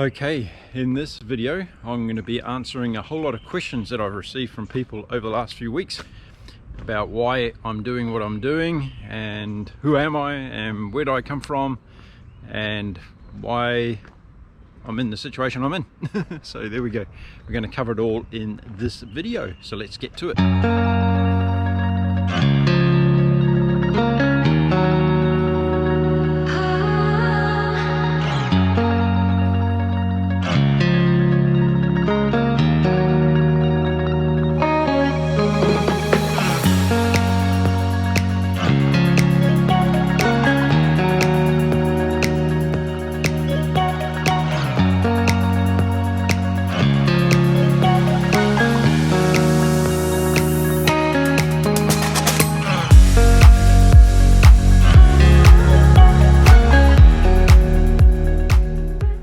Okay, in this video I'm going to be answering a whole lot of questions that I've received from people over the last few weeks about why I'm doing what I'm doing and who am I and where do I come from and why I'm in the situation I'm in. So there we go. We're going to cover it all in this video, so let's get to it.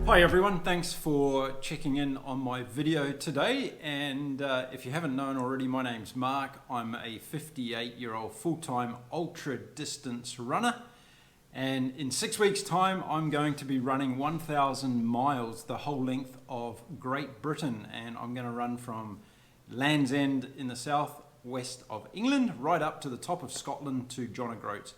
Hi everyone, thanks for checking in on my video today, and if you haven't known already, my name's Mark. I'm a 58-year-old full-time ultra distance runner, and in 6 weeks time I'm going to be running 1,000 miles, the whole length of Great Britain, and I'm going to run from Land's End in the southwest of England right up to the top of Scotland to John O'Groats.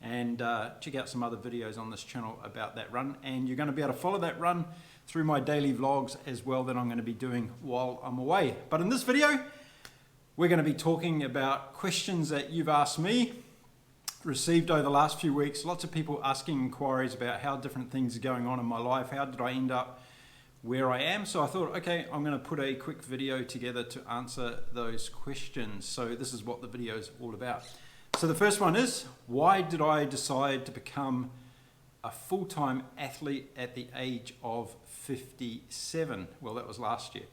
And check out some other videos on this channel about that run, and you're going to be able to follow that run through my daily vlogs as well that I'm going to be doing while I'm away. But in this video we're going to be talking about questions that you've asked me, received over the last few weeks. Lots of people asking inquiries about how different things are going on in my life, how did I end up where I am. So I thought, okay, I'm going to put a quick video together to answer those questions. So this is what the video is all about. So the first one is, why did I decide to become a full-time athlete at the age of 57? Well, that was last year.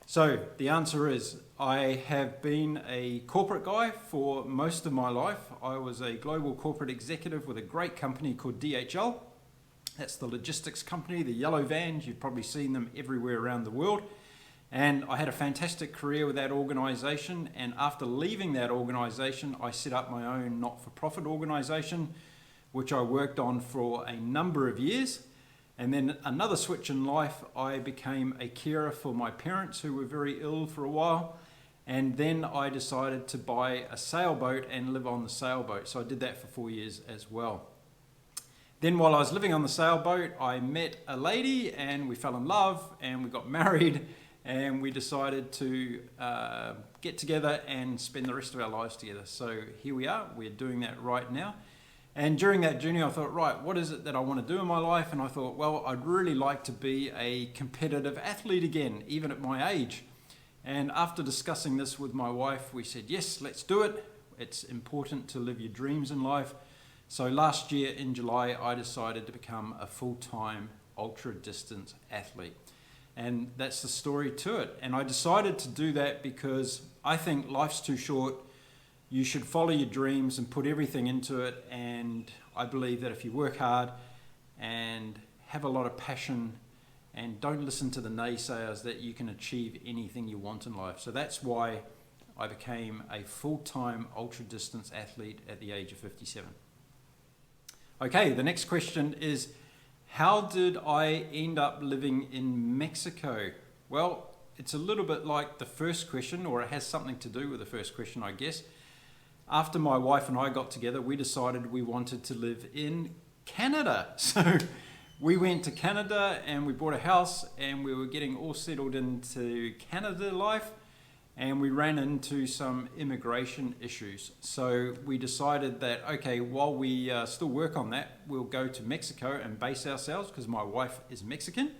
So the answer is, I have been a corporate guy for most of my life. I was a global corporate executive with a great company called DHL. That's the logistics company, the yellow vans. You've probably seen them everywhere around the world. And I had a fantastic career with that organization, and after leaving that organization I set up my own not-for-profit organization, which I worked on for a number of years. And then another switch in life, I became a carer for my parents who were very ill for a while, and then I decided to buy a sailboat and live on the sailboat. So I did that for 4 years as well. Then while I was living on the sailboat I met a lady and we fell in love and we got married. And we decided to get together and spend the rest of our lives together. So here we are, we're doing that right now. And during that journey I thought, right, what is it that I want to do in my life? And I thought, well, I'd really like to be a competitive athlete again, even at my age. And after discussing this with my wife, we said, yes, let's do it. It's important to live your dreams in life. So last year in July, I decided to become a full-time ultra distance athlete. And that's the story to it. And I decided to do that because I think life's too short. You should follow your dreams and put everything into it. And I believe that if you work hard and have a lot of passion and don't listen to the naysayers, that you can achieve anything you want in life. So that's why I became a full-time ultra distance athlete at the age of 57. Okay, the next question is, how did I end up living in Mexico? Well, it's a little bit like the first question, or it has something to do with the first question, I guess. After my wife and I got together, we decided we wanted to live in Canada. So we went to Canada and we bought a house and we were getting all settled into Canada life, and we ran into some immigration issues. So we decided that, okay, while we still work on that, we'll go to Mexico and base ourselves, because my wife is Mexican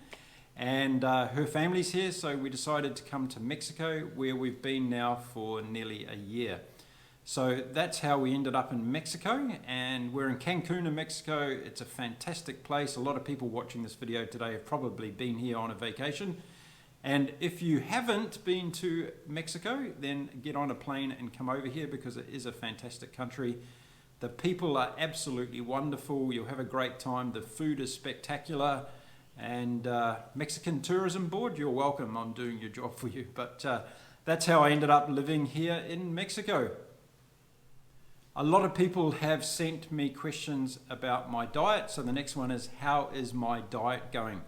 and her family's here. So we decided to come to Mexico, where we've been now for nearly a year. So that's how we ended up in Mexico, and we're in Cancun in Mexico. It's a fantastic place. A lot of people watching this video today have probably been here on a vacation. And if you haven't been to Mexico, then get on a plane and come over here, because it is a fantastic country. The people are absolutely wonderful. You'll have a great time. The food is spectacular. And Mexican Tourism Board, you're welcome. I'm doing your job for you. But that's how I ended up living here in Mexico. A lot of people have sent me questions about my diet. So the next one is, how is my diet going?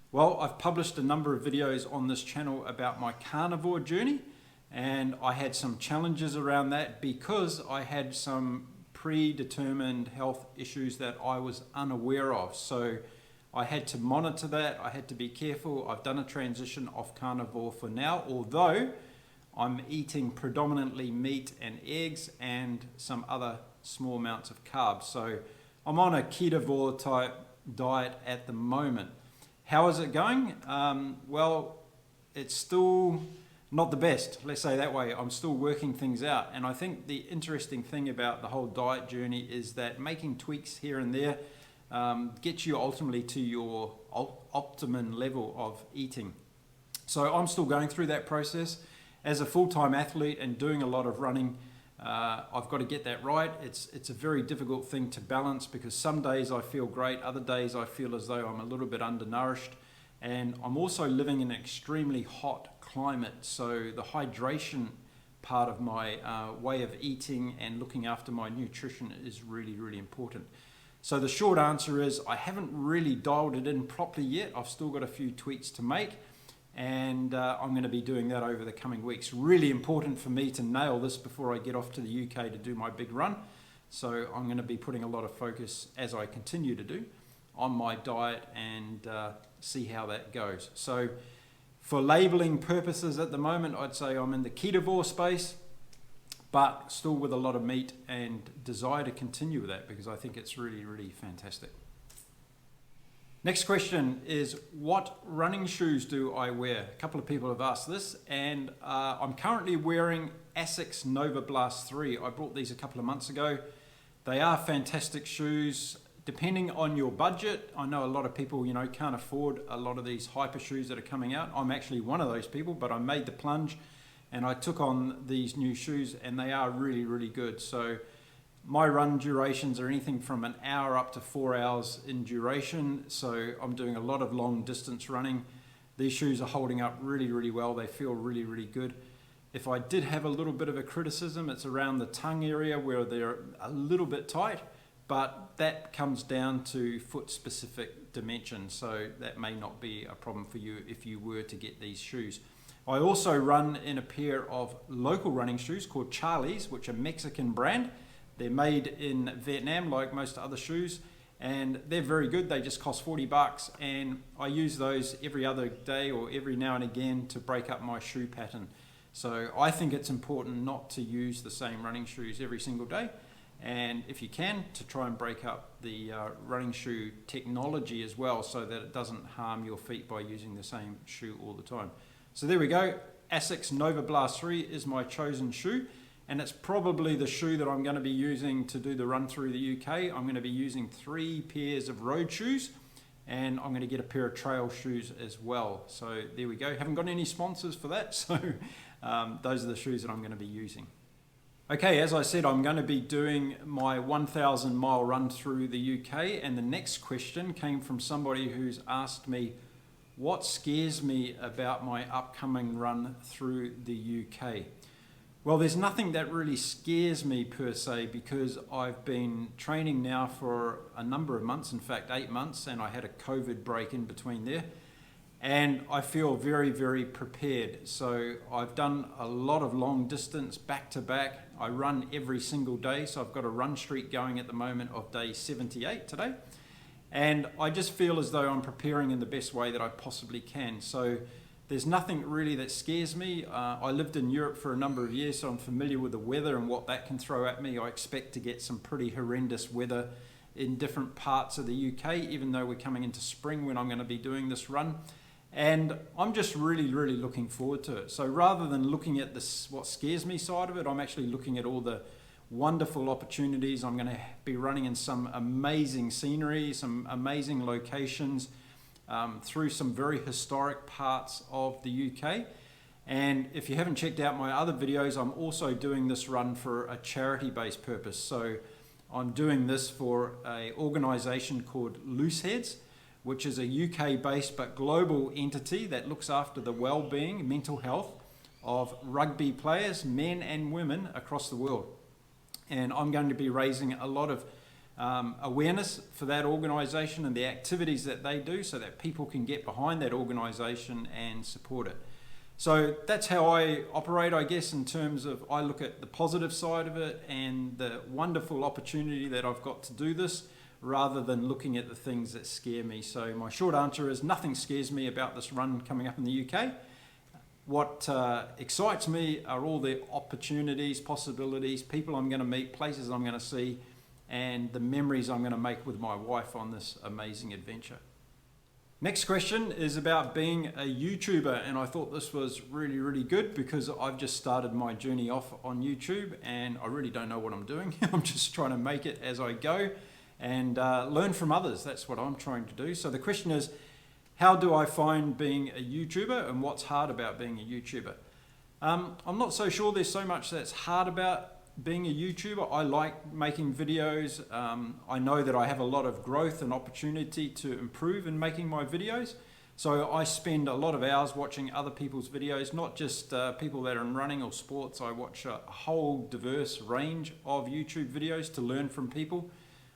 Well, I've published a number of videos on this channel about my carnivore journey, and I had some challenges around that because I had some predetermined health issues that I was unaware of. So I had to monitor that, I had to be careful. I've done a transition off carnivore for now, although I'm eating predominantly meat and eggs and some other small amounts of carbs. So I'm on a carnivore type diet at the moment. How is it going? Well, it's still not the best, let's say that way. I'm still working things out. And I think the interesting thing about the whole diet journey is that making tweaks here and there gets you ultimately to your optimum level of eating. So I'm still going through that process. As a full-time athlete and doing a lot of running, I've got to get that right. It's a very difficult thing to balance because some days I feel great, other days I feel as though I'm a little bit undernourished. And I'm also living in an extremely hot climate, so the hydration part of my way of eating and looking after my nutrition is really, really important. So the short answer is I haven't really dialed it in properly yet. I've still got a few tweaks to make, and I'm going to be doing that over the coming weeks. Really important for me to nail this before I get off to the UK to do my big run. So I'm going to be putting a lot of focus, as I continue to do, on my diet and see how that goes. So for labeling purposes at the moment, I'd say I'm in the carnivore space, but still with a lot of meat and desire to continue with that because I think it's really, really fantastic. Next question is, what running shoes do I wear? A couple of people have asked this, and I'm currently wearing Asics Novablast 3. I bought these a couple of months ago. They are fantastic shoes. Depending on your budget, I know a lot of people, can't afford a lot of these hyper shoes that are coming out. I'm actually one of those people, but I made the plunge and I took on these new shoes and they are really, really good. So my run durations are anything from an hour up to 4 hours in duration. So I'm doing a lot of long distance running. These shoes are holding up really, really well. They feel really, really good. If I did have a little bit of a criticism, it's around the tongue area where they're a little bit tight. But that comes down to foot-specific dimensions, so that may not be a problem for you if you were to get these shoes. I also run in a pair of local running shoes called Charlys, which are a Mexican brand. They're made in Vietnam, like most other shoes, and they're very good. They just cost $40, and I use those every other day or every now and again to break up my shoe pattern. So I think it's important not to use the same running shoes every single day. And if you can, to try and break up the running shoe technology as well so that it doesn't harm your feet by using the same shoe all the time. So there we go. Asics Novablast 3 is my chosen shoe, and it's probably the shoe that I'm going to be using to do the run through the UK. I'm going to be using 3 pairs of road shoes, and I'm going to get a pair of trail shoes as well. So there we go. Haven't got any sponsors for that, so those are the shoes that I'm going to be using. Okay, as I said, I'm going to be doing my 1,000 mile run through the UK, and the next question came from somebody who's asked me, what scares me about my upcoming run through the UK? Well, there's nothing that really scares me per se because I've been training now for a number of months, in fact 8 months, and I had a COVID break in between there. And I feel very, very prepared. So I've done a lot of long distance back to back. I run every single day. So I've got a run streak going at the moment of day 78 today. And I just feel as though I'm preparing in the best way that I possibly can. So there's nothing really that scares me. I lived in Europe for a number of years, so I'm familiar with the weather and what that can throw at me. I expect to get some pretty horrendous weather in different parts of the UK, even though we're coming into spring when I'm going to be doing this run. And I'm just really, really looking forward to it. So rather than looking at this, what scares me side of it, I'm actually looking at all the wonderful opportunities. I'm going to be running in some amazing scenery, some amazing locations, through some very historic parts of the UK. And if you haven't checked out my other videos, I'm also doing this run for a charity-based purpose. So I'm doing this for an organisation called Looseheads, which is a UK-based but global entity that looks after the well-being, mental health of rugby players, men and women across the world. And I'm going to be raising a lot of awareness for that organisation and the activities that they do so that people can get behind that organisation and support it. So that's how I operate, I guess, in terms of I look at the positive side of it and the wonderful opportunity that I've got to do this rather than looking at the things that scare me. So my short answer is nothing scares me about this run coming up in the UK. What excites me are all the opportunities, possibilities, people I'm going to meet, places I'm going to see, and the memories I'm going to make with my wife on this amazing adventure. Next question is about being a YouTuber, and I thought this was really, really good because I've just started my journey off on YouTube and I really don't know what I'm doing. I'm just trying to make it as I go and learn from others. That's what I'm trying to do. So the question is, how do I find being a YouTuber and what's hard about being a YouTuber? I'm not so sure there's so much that's hard about being a YouTuber. I like making videos. I know that I have a lot of growth and opportunity to improve in making my videos. So I spend a lot of hours watching other people's videos, not just people that are in running or sports. I watch a whole diverse range of YouTube videos to learn from people.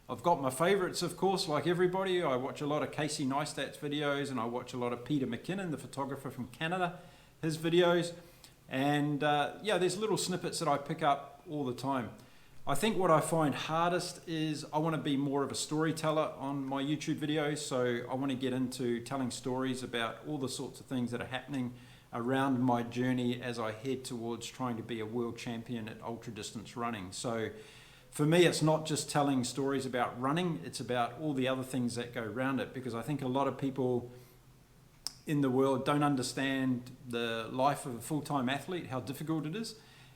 I've got my favorites, of course, like everybody. I watch a lot of Casey Neistat's videos and I watch a lot of Peter McKinnon, the photographer from Canada, his videos. And yeah, there's little snippets that I pick up all the time. I think what I find hardest is I want to be more of a storyteller on my YouTube videos. So I want to get into telling stories about all the sorts of things that are happening around my journey as I head towards trying to be a world champion at ultra distance running. So for me, it's not just telling stories about running, it's about all the other things that go around it, because I think a lot of people in the world don't understand the life of a full-time athlete, how difficult it is,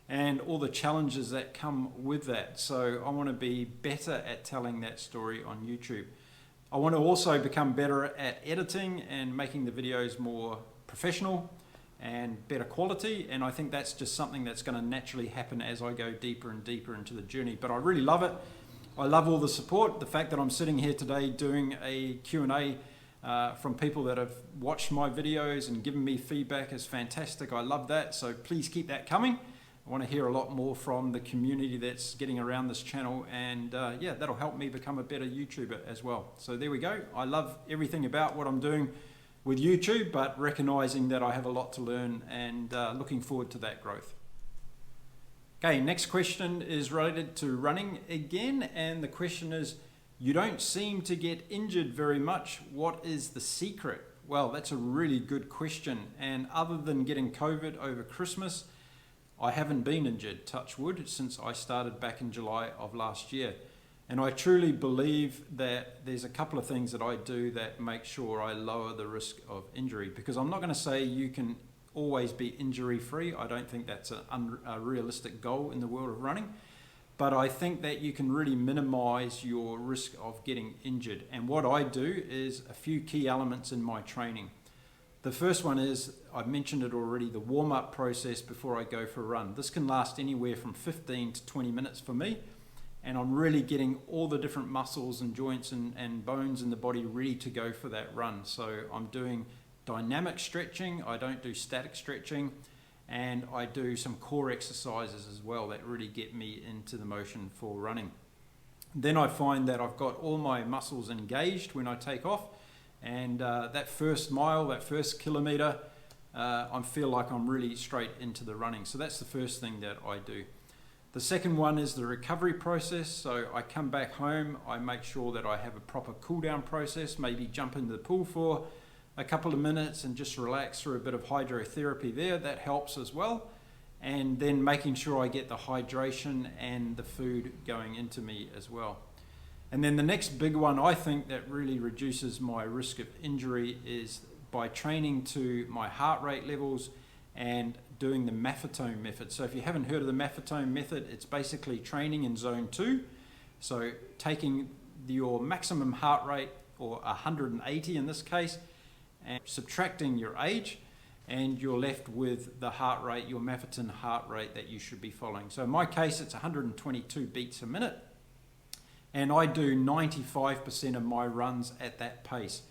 and all the challenges that come with that. So I want to be better at telling that story on YouTube. I want to also become better at editing and making the videos more professional and better quality, and I think that's just something that's going to naturally happen as I go deeper and deeper into the journey. But I really love it. I love all the support. The fact that I'm sitting here today doing a Q&A from people that have watched my videos and given me feedback is fantastic. I love that, so please keep that coming. I want to hear a lot more from the community that's getting around this channel, and yeah, that'll help me become a better YouTuber as well. So there we go. I love everything about what I'm doing with YouTube, but recognizing that I have a lot to learn and looking forward to that growth. Okay, next question is related to running again, and the question is, you don't seem to get injured very much. What is the secret? Well, that's a really good question, and other than getting COVID over Christmas, I haven't been injured, touch wood, since I started back in July of last year. And I truly believe that there's a couple of things that I do that make sure I lower the risk of injury, because I'm not going to say you can always be injury free. I don't think that's a realistic goal in the world of running, but I think that you can really minimize your risk of getting injured. And what I do is a few key elements in my training. The first one is, I've mentioned it already, the warm-up process before I go for a run. This can last anywhere from 15 to 20 minutes for me, and I'm really getting all the different muscles and joints and bones in the body ready to go for that run. So I'm doing dynamic stretching, I don't do static stretching, and I do some core exercises as well that really get me into the motion for running. Then I find that I've got all my muscles engaged when I take off, and that first mile, that first kilometer, I feel like I'm really straight into the running. So that's the first thing that I do. The second one is the recovery process. So I come back home, I make sure that I have a proper cool down process, maybe jump into the pool for a couple of minutes and just relax through a bit of hydrotherapy there. That helps as well. And then making sure I get the hydration and the food going into me as well. And then the next big one, I think, that really reduces my risk of injury is by training to my heart rate levels and doing the Maffetone method. So if you haven't heard of the Maffetone method, it's basically training in zone 2. So taking your maximum heart rate, or 180 in this case, and subtracting your age, and you're left with the heart rate, your Maffetone heart rate that you should be following. So in my case, it's 122 beats a minute. And I do 95% of my runs at that pace.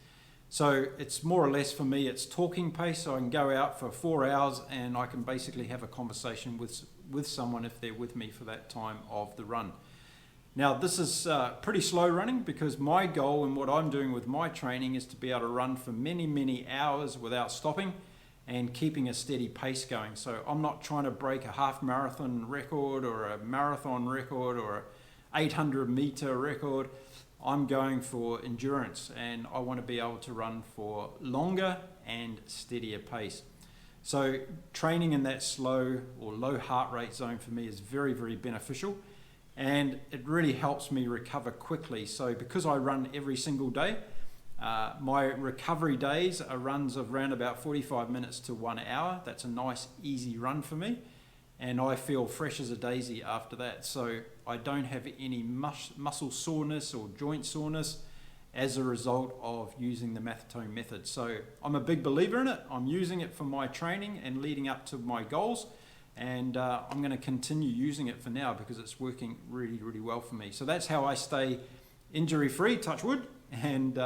So it's more or less, for me, it's talking pace. So I can go out for 4 hours and I can basically have a conversation with someone if they're with me for that time of the run. Now this is pretty slow running because my goal and what I'm doing with my training is to be able to run for many hours without stopping and keeping a steady pace going. So I'm not trying to break a half marathon record or a marathon record or a 800 meter record. I'm going for endurance, and I want to be able to run for longer and steadier pace. So training in that slow or low heart rate zone for me is very beneficial, and it really helps me recover quickly. So because I run every single day, my recovery days are runs of around about 45 minutes to 1 hour. That's a nice easy run for me, and I feel fresh as a daisy after that. So I don't have any muscle soreness or joint soreness as a result of using the Mathotone method. So I'm a big believer in it. I'm using it for my training and leading up to my goals, and I'm going to continue using it for now because it's working really well for me. So that's how I stay injury free, touch wood, and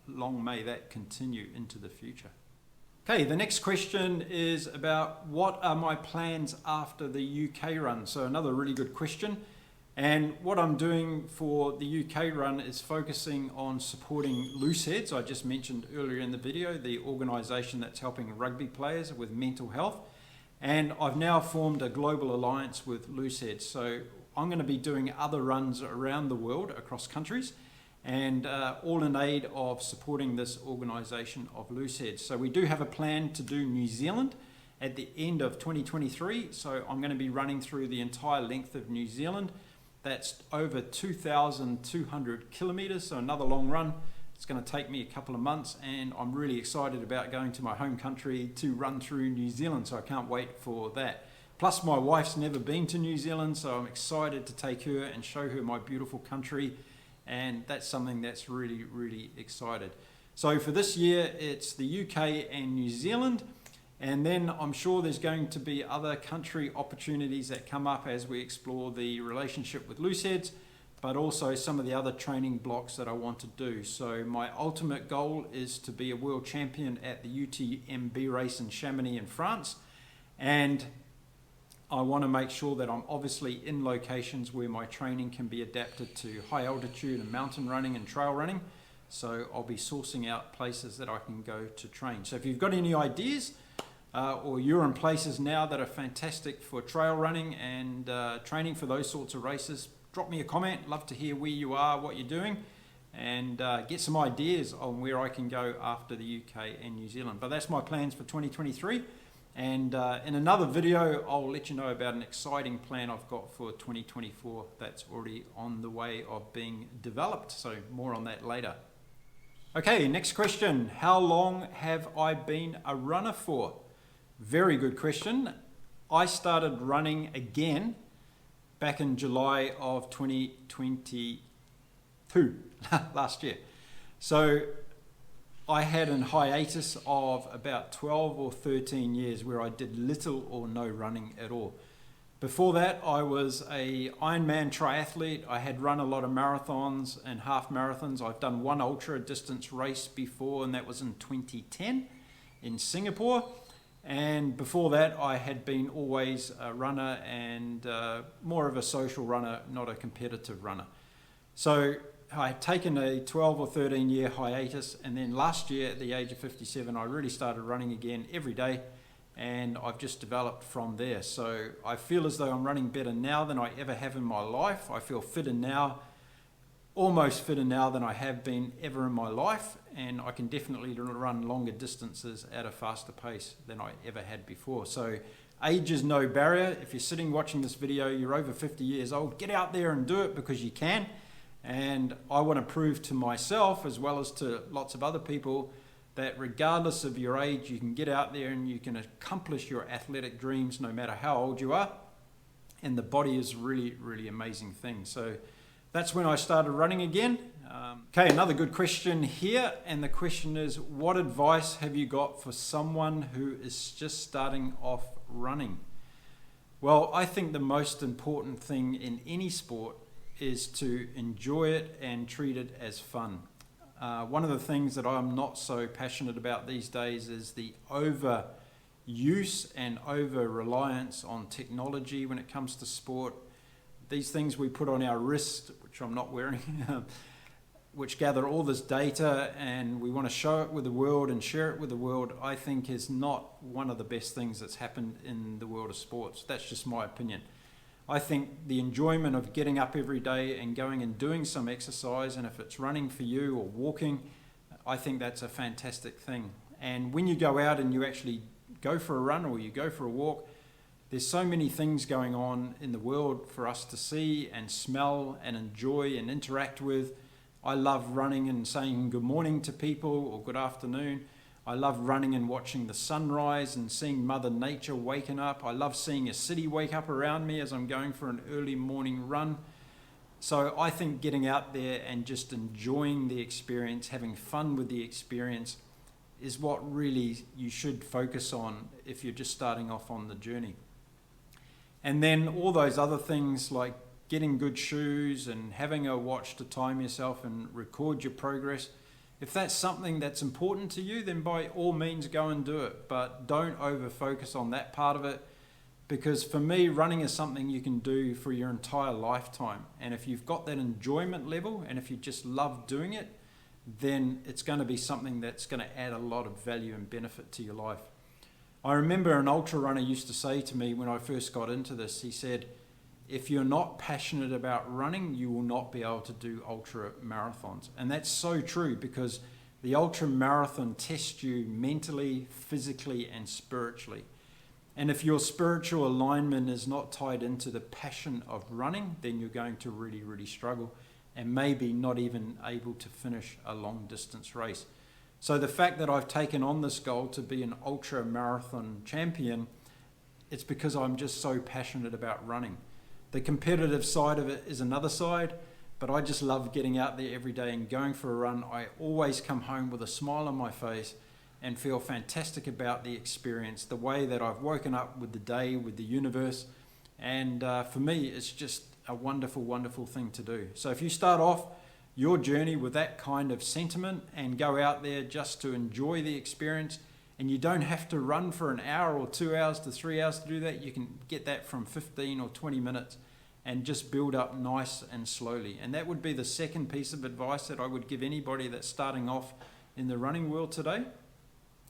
long may that continue into the future. Okay, the next question is about what are my plans after the UK run? So another really good question. And what I'm doing for the UK run is focusing on supporting Looseheads. I just mentioned earlier in the video, the organisation that's helping rugby players with mental health. And I've now formed a global alliance with Looseheads. So I'm going to be doing other runs around the world, across countries, and all in aid of supporting this organisation of Looseheads. So we do have a plan to do New Zealand at the end of 2023. So I'm going to be running through the entire length of New Zealand. That's over 2,200 kilometres, so another long run. It's going to take me a couple of months, and I'm really excited about going to my home country to run through New Zealand, so I can't wait for that. Plus my wife's never been to New Zealand, so I'm excited to take her and show her my beautiful country, and that's something that's really excited. So for this year, it's the UK and New Zealand. And then I'm sure there's going to be other country opportunities that come up as we explore the relationship with Looseheads, but also some of the other training blocks that I want to do. So my ultimate goal is to be a world champion at the UTMB race in Chamonix in France. And I want to make sure that I'm obviously in locations where my training can be adapted to high altitude and mountain running and trail running. So I'll be sourcing out places that I can go to train. So if you've got any ideas, or you're in places now that are fantastic for trail running and training for those sorts of races, drop me a comment. Love to hear where you are, what you're doing, and get some ideas on where I can go after the UK and New Zealand. But that's my plans for 2023, and in another video I'll let you know about an exciting plan I've got for 2024 that's already on the way of being developed, so more on that later. Okay, next question. How long have I been a runner for? Very good question. I started running again back in July of 2022, last year. So I had a hiatus of about 12 or 13 years where I did little or no running at all. Before that, I was a Ironman triathlete. I had run a lot of marathons and half marathons. I've done one ultra distance race before, and that was in 2010 in Singapore. And before that, I had been always a runner and more of a social runner, not a competitive runner. So I had taken a 12 or 13 year hiatus, and then last year at the age of 57, I really started running again every day, and I've just developed from there. So I feel as though I'm running better now than I ever have in my life. I feel fitter now, almost fitter now than I have been ever in my life, and I can definitely run longer distances at a faster pace than I ever had before. So age is no barrier. If you're sitting watching this video, you're over 50 years old, get out there and do it because you can. And I want to prove to myself, as well as to lots of other people, that regardless of your age, you can get out there and you can accomplish your athletic dreams no matter how old you are. And the body is a really amazing thing. So that's when I started running again. Okay, another good question here, and the question is, what advice have you got for someone who is just starting off running? Well, I think the most important thing in any sport is to enjoy it and treat it as fun. One of the things that I'm not so passionate about these days is the overuse and over-reliance on technology when it comes to sport. These things we put on our wrist which I'm not wearing, which gather all this data and we want to show it with the world and share it with the world, I think is not one of the best things that's happened in the world of sports. That's just my opinion. I think the enjoyment of getting up every day and going and doing some exercise, and if it's running for you or walking, I think that's a fantastic thing. And when you go out and you actually go for a run or you go for a walk, there's so many things going on in the world for us to see and smell and enjoy and interact with. I love running and saying good morning to people or good afternoon. I love running and watching the sunrise and seeing Mother Nature waking up. I love seeing a city wake up around me as I'm going for an early morning run. So I think getting out there and just enjoying the experience, having fun with the experience, is what really you should focus on if you're just starting off on the journey. And then all those other things like getting good shoes and having a watch to time yourself and record your progress. If that's something that's important to you, then by all means go and do it. But don't over focus on that part of it, because for me, running is something you can do for your entire lifetime. And if you've got that enjoyment level and if you just love doing it, then it's going to be something that's going to add a lot of value and benefit to your life. I remember an ultra runner used to say to me when I first got into this, he said, if you're not passionate about running, you will not be able to do ultra marathons. And that's so true, because the ultra marathon tests you mentally, physically, and spiritually. And if your spiritual alignment is not tied into the passion of running, then you're going to really, really struggle and maybe not even able to finish a long distance race. So the fact that I've taken on this goal to be an ultra marathon champion, it's because I'm just so passionate about running. The competitive side of it is another side, but I just love getting out there every day and going for a run. I always come home with a smile on my face and feel fantastic about the experience, the way that I've woken up with the day, with the universe. And for me, it's just a wonderful, wonderful thing to do. So if you start off your journey with that kind of sentiment and go out there just to enjoy the experience, and you don't have to run for an hour or 2 hours to 3 hours to do that, you can get that from 15 or 20 minutes and just build up nice and slowly. And that would be the second piece of advice that I would give anybody that's starting off in the running world today.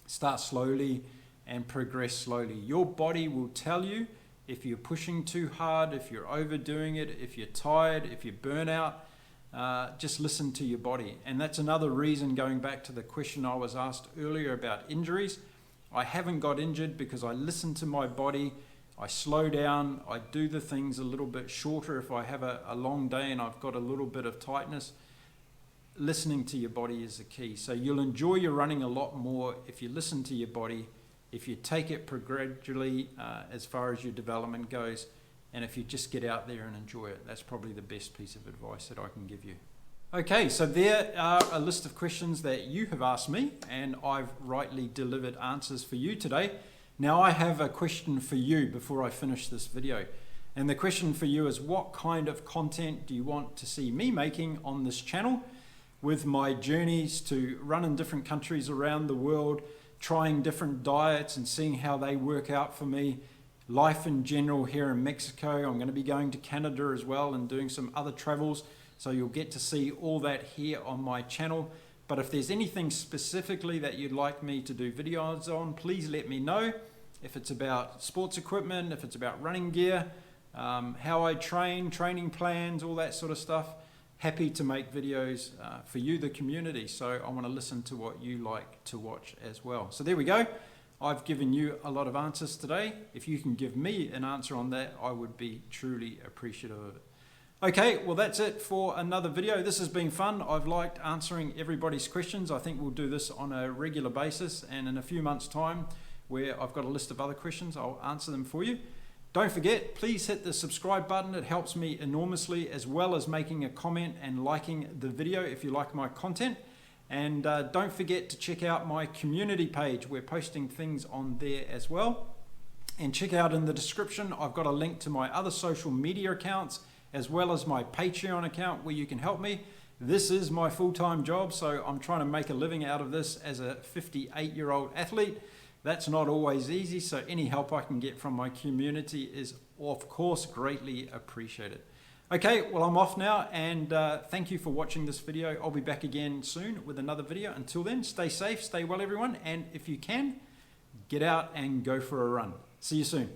Start slowly and progress slowly. Your body will tell you if you're pushing too hard, if you're overdoing it, if you're tired, if you burn out. Just listen to your body. And that's another reason, going back to the question I was asked earlier about injuries, I haven't got injured because I listen to my body, I slow down, I do the things a little bit shorter if I have a long day and I've got a little bit of tightness. Listening to your body is the key. So you'll enjoy your running a lot more if you listen to your body, if you take it gradually as far as your development goes, and if you just get out there and enjoy it. That's probably the best piece of advice that I can give you. Okay, so there are a list of questions that you have asked me, and I've rightly delivered answers for you today. Now I have a question for you before I finish this video. And the question for you is, what kind of content do you want to see me making on this channel with my journeys to run in different countries around the world, trying different diets and seeing how they work out for me, life in general here in Mexico. I'm going to be going to Canada as well and doing some other travels, so you'll get to see all that here on my channel. But if there's anything specifically that you'd like me to do videos on, please let me know. If it's about sports equipment, if it's about running gear, how I train, training plans, all that sort of stuff, happy to make videos for you, the community. So I want to listen to what you like to watch as well. So there we go. I've given you a lot of answers today. If you can give me an answer on that, I would be truly appreciative of it. Okay, well that's it for another video. This has been fun. I've liked answering everybody's questions. I think we'll do this on a regular basis, and in a few months' time, where I've got a list of other questions, I'll answer them for you. Don't forget, please hit the subscribe button. It helps me enormously, as well as making a comment and liking the video if you like my content. And don't forget to check out my community page. We're posting things on there as well. And check out in the description, I've got a link to my other social media accounts, as well as my Patreon account where you can help me. This is my full-time job, so I'm trying to make a living out of this as a 58-year-old athlete. That's not always easy, so any help I can get from my community is, of course, greatly appreciated. Okay, well, I'm off now, and thank you for watching this video. I'll be back again soon with another video. Until then, stay safe, stay well, everyone, and if you can, get out and go for a run. See you soon.